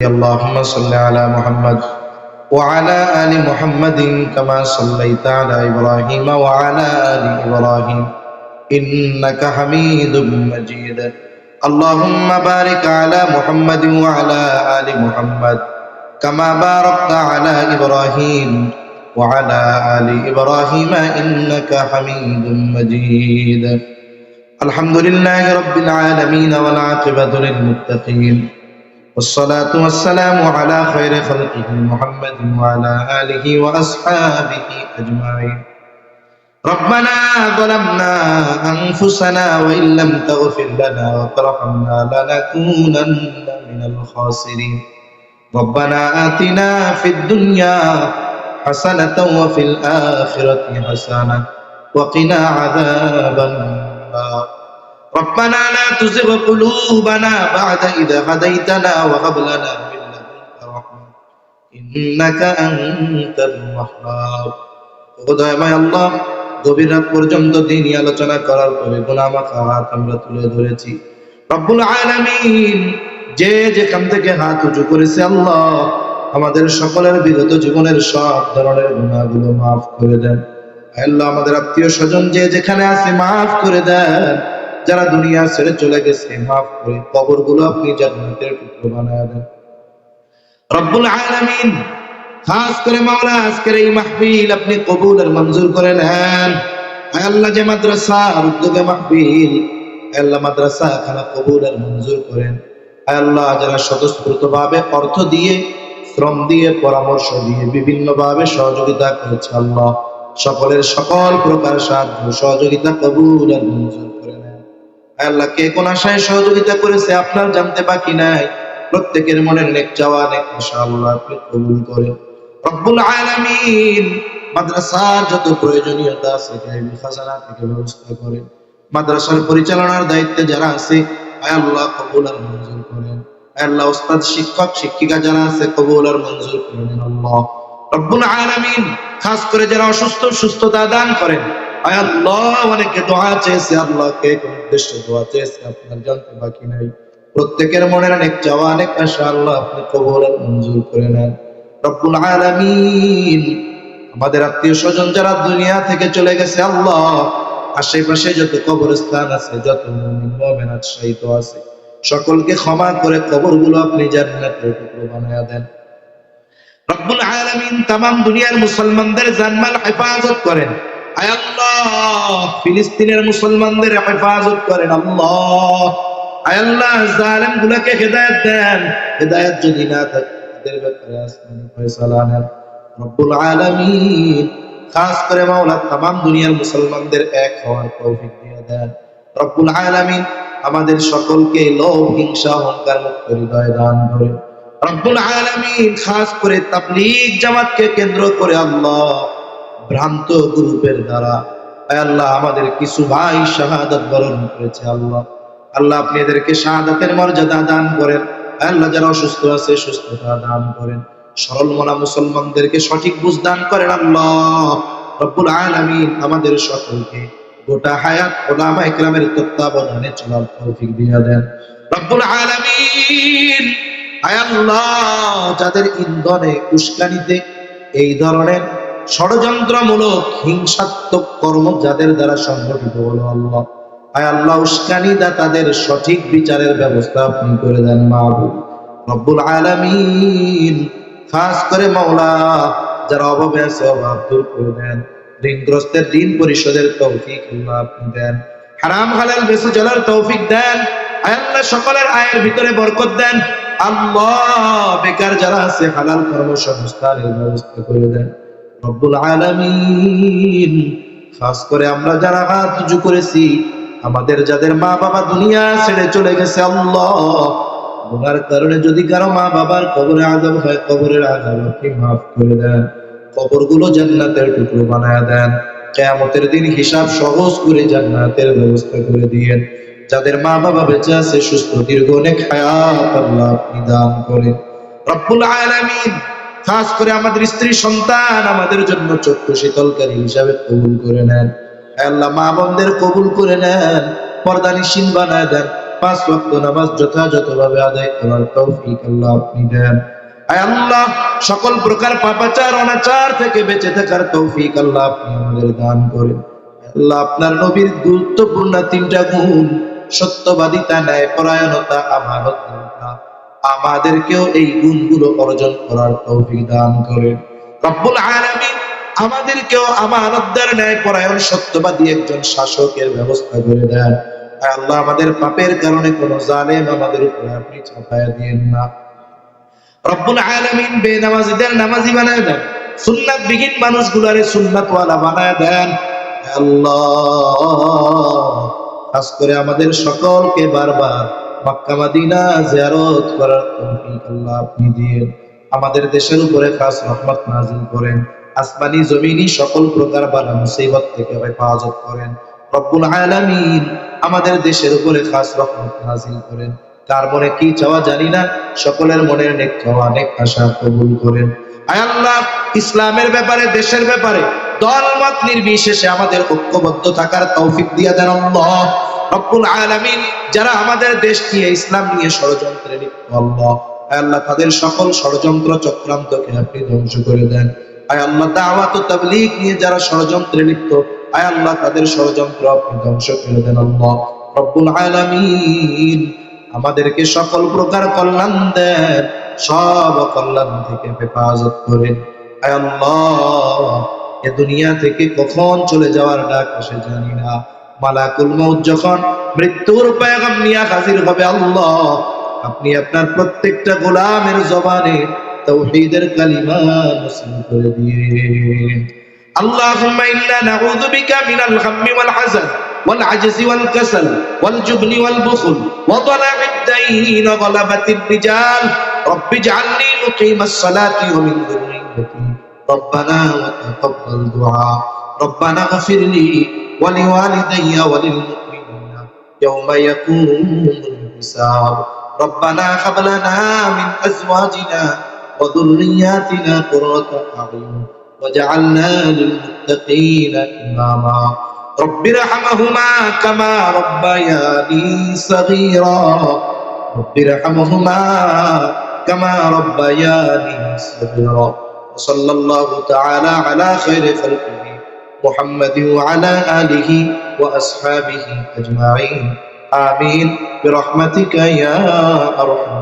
اللهم صل على محمد وعلى آل محمد كما صليت على إبراهيم وعلى آل إبراهيم إنك حميد مجيد اللهم بارك على محمد وعلى آل محمد كما باركت على إبراهيم وعلى آل إبراهيم إنك حميد مجيد الحمد لله رب العالمين والعاقبة للمتقين والصلاة والسلام على خير خلقه محمد وعلى آله وأصحابه أجمعين ربنا ظلمنا أنفسنا وإن لم تغفر لنا وترحمنا لنكونن من الخاسرين ربنا آتنا في الدنيا حسنة وفي الآخرة حسنة وقنا عذاب النار ربنا لا تزغ قلوبنا بعد إذ هديتنا وهب لنا من لدنك رحمة إنك أنت الوهاب খোদায় আল্লাহ গভীর রাত পর্যন্ত দ্বীনি আলোচনা করার পরে গুনাহমাখা হাত আমরা তুলে ধরেছি রব্বুল আলামিন যে যেখান থেকে হাত উঁচু করেছে আল্লাহ আমাদের সকলের বিগত জীবনের সব ধরনের গুনাহগুলো মাফ করে দেন আল্লাহ আমাদের আত্মীয় স্বজন যে যেখানে আছে মাফ করে দেন যারা দুনিয়া ছেড়ে চলে গেছে মাফ করে কবরগুলো আপনি জান্নাতের টুকরো বানায় দেন রব্বুল আলামিন খাস করে মাওলা আজকের এই মাহফিল আপনি কবুল আর মঞ্জুর করে নেন আয় আল্লাহ যে মাদ্রাসার উদ্যোগে মাহফিল আল্লাহ মাদ্রাসা খানা কবুল আর মঞ্জুর করেন আয় আল্লাহ যারা স্বতঃস্ফূর্তভাবে অর্থ দিয়ে শ্রম দিয়ে পরামর্শ দিয়ে বিভিন্নভাবে সহযোগিতা করেছে আল্লাহ সকলের সকল প্রকার সাহায্য সহযোগিতা কবুল আর মঞ্জুর করে নেন আয় আল্লাহ কে কোন আশায় সহযোগিতা করেছে আপনার জানতে বাকি নাই প্রত্যেকের মনের নেক চাওয়া নেক আশা আল্লাহ আপনি কবুল করেন রব্বুল আলামিন মাদ্রাসার যত প্রয়োজনীয়তা আছে গায়বী খাজানা থেকে ব্যবস্থা করেন মাদ্রাসার পরিচালনার দায়িত্বে যারা আছে আয় আল্লাহ কবুল আর মঞ্জুর করেন আয় আল্লাহ উস্তাদ শিক্ষক শিক্ষিকা যারা আছে কবুল আর মঞ্জুর করেন আল্লাহ রব্বুল আলামিন খাস করে যারা অসুস্থ সুস্থতা দান করেন আয় আল্লাহ অনেকে দোয়া চেয়েছে আল্লাহ কে কোন উদ্দেশ্যে দোয়া চেয়েছে আপনার জানতে বাকি নাই প্রত্যেকের মনের অনেক চাওয়া অনেক আশা আল্লাহ আপনি কবুল আর মঞ্জুর করে নেন রব্বুল আলামিন আমাদের আত্মীয় স্বজন যারা দুনিয়া থেকে চলে গেছে আল্লাহ আশেপাশে যত কবরস্থান আছে যত মুমিন মুমিনাত শহীদ আছে সকলকে ক্ষমা করে কবরগুলো আপনি জান্নাতের টুকরো বানায়া দেন রব্বুল আলামিন तमाम দুনিয়ার মুসলমানদের জানমাল হেফাজত করেন আয় আল্লাহ ফিলিস্তিনের মুসলমানদের হেফাজত করেন আল্লাহ আয় আল্লাহ জালেমগুলোকে হেদায়েত দেন হেদায়েত যদি না থাকে তাদের ব্যাপারে আসমানি ফয়সালা নেন রব্বুল আলামিন খাস করে মাওলা तमाम দুনিয়ার মুসলমানদের এক হওয়ার তৌফিক দিয়ে দেন রব্বুল আলামিন আমাদের সকলকে লোভ হিংসা অহংকার মুক্ত হৃদয় দান করেন রব্বুল আলামিন খাস করে তাবলীগ জামাতকে কেন্দ্র করে আল্লাহ ভ্রান্ত গ্রুপের দ্বারা আয় আল্লাহ আমাদের কিছু ভাই শাহাদাত বরণ করেছে আল্লাহ আল্লাহ আপনি এদেরকে শাহাদাতের মর্যাদা দান করেন আল্লাহ যারা অসুস্থ আছে সুস্থতা দান করেন সরল মনা মুসলমানদেরকে সঠিক বুঝ দান করেন আল্লাহ রব্বুল আলামিন আমাদের সকলকে গোটা হায়াত উলামায়ে কেরামের তত্ত্বাবধানে চলার তৌফিক দিয়ে দেন রব্বুল আলামিন আয় আল্লাহ যাদের ইন্ধনে উস্কানিতে এই ধরনের ষড়যন্ত্রমূলক হিংসাত্মক কর্ম যাদের দ্বারা সংগঠিত হলো আল্লাহ আয় আল্লাহ উস্কানিদা তাদের সঠিক বিচারের ব্যবস্থা আপনি করে দেন মাবুদ রব্বুল আলামিন খাস করে মাওলা যারা অভাবে আছে অভাব দূর করে দেন ঋণগ্রস্তের ঋণ পরিশোধের তৌফিক আল্লাহ আপনি দেন হারাম হালাল বেঁচে চলার তৌফিক দেন আয় আল্লাহ সকলের আয়ের ভিতরে বরকত দেন আল্লাহ বেকার যারা আছে হালাল কর্মসংস্থানের ব্যবস্থা করে দেন রব্বুল আলামিন খাস করে আমরা যারা হাত উঁচু করেছি আমাদের যাদের মা বাবা দুনিয়া ছেড়ে চলে গেছে আল্লাহ গুনার কারণে যদি কারো মা বাবার কবরে আযাব হয় কবরের আযাব আপনি মাফ করে দেন কবরগুলো জান্নাতের টুকরো বানায়া দেন কিয়ামতের দিন হিসাব সহজ করে জান্নাতের ব্যবস্থা করে দিয়েন যাদের মা বাবা বেঁচে আছে সুস্থ দীর্ঘ অনেক হায়াত আল্লাহ আপনি দান করেন রব্বুল আলামিন খাস করে আমাদের স্ত্রী সন্তান আমাদের জন্য চক্ষু শীতলকারী হিসাবে কবুল করে নেন আল্লাহ মা বোনদের কবুল করে নেন পর্দানিশীন বানায় দেন 5 ওয়াক্ত নামাজ যথাযথভাবে আদায় করার তৌফিক আল্লাহ আপনি দেন। আয় আল্লাহ, সকল প্রকার পাপাচার অনাচার থেকে বেঁচে থাকার তৌফিক আল্লাহ আপনি আমাদের দান করেন। আল্লাহ, আপনার নবীর গুরুত্বপূর্ণ 3টা গুণ, সত্যবাদিতা, ন্যায়পরায়ণতা, আমানতদারিতা, আমাদেরকেও এই গুণগুলো অর্জন করার তৌফিক দান করেন। রব্বুল আলামিন আমাদেরকেও আমানতদার, ন্যায়পরায়ণ, সত্যবাদী একজন শাসকের ব্যবস্থা করে দেন। আয় আল্লাহ, আমাদের পাপের কারণে কোন জালেম আমাদের উপরে আপনি চাপায়া দিয়েন না। রব্বুল আলামিন বেনামাজিদের নামাজি বানায় দেন, সুন্নাত বিহীন মানুষগুলারে সুন্নাতওয়ালা বানায় দেন। আল্লাহ, খাস করে আমাদের সকলকে বারবার মক্কা মদিনা জিয়ারত করার তৌফিক আল্লাহ আপনি দিয়েন। আমাদের দেশের উপরে খাস রহমত নাযিল করেন, আসমানি জমিনি সকল প্রকার বালা মুসিবত থেকে হেফাজত করেন। রব্বুল আলামিন আমাদের দেশের উপরে খাস রহমত নাযিল করেন। কার মনে কি চাওয়া জানি না, সকলের মনের নেক চাওয়া, নেক আশা কবুল করেন। আয় আল্লাহ, ইসলামের ব্যাপারে, দেশের ব্যাপারে দলমত নির্বিশেষে আমাদের ঐক্যবদ্ধ থাকার তৌফিক দিয়ে দেন আল্লাহ। রব্বুল আলামিন যারা আমাদের দেশ নিয়ে, ইসলাম নিয়ে ষড়যন্ত্রে লিপ্ত আল্লাহ, আয় আল্লাহ, তাদের সকল ষড়যন্ত্র চক্রান্তকে আপনি ধ্বংস করে দেন। আয় আল্লাহ, দাওয়াত ও তাবলীগ নিয়ে যারা ষড়যন্ত্রে লিপ্ত, আয় আল্লাহ, তাদের ষড়যন্ত্র আপনি ধ্বংস করে দেন আল্লাহ। রব্বুল আলামিন আমাদেরকে সকল প্রকার কল্যাণ দেন, সব কল্যাণ থেকে হেফাজত করেন। আয় আল্লাহ, এ দুনিয়া থেকে কখন চলে যাওয়ার ডাক আসে জানি না। মালাকুল মউত যখন মৃত্যুর পয়গাম নিয়ে হাজির হবে আল্লাহ, আপনি আপনার প্রত্যেকটা গোলামের জবানে তাওহীদের কালিমা নসিব করে দিয়েন। আল্লাহুম্মা ইন্না নাউযু বিকা মিনাল হাম্মি ওয়াল হাযান والعجز والكسل والجبن والبخل وضلع الدين وغلبة الرجال رب اجعلني مقيم الصلاة ومن ذريتي ربنا وتقبل دعاء ربنا اغفر لي ولوالدي وللمؤمنين يوم يقوم الحساب ربنا هب لنا من أزواجنا وذرياتنا قرة أعين واجعلنا للمتقين إماما رب ارحمهما كما ربياني صغيرا رب ارحمهما كما ربياني صغيرا وصلى الله تعالى على خير خلقه محمد وعلى آله وأصحابه أجمعين آمين برحمتك يا أرحم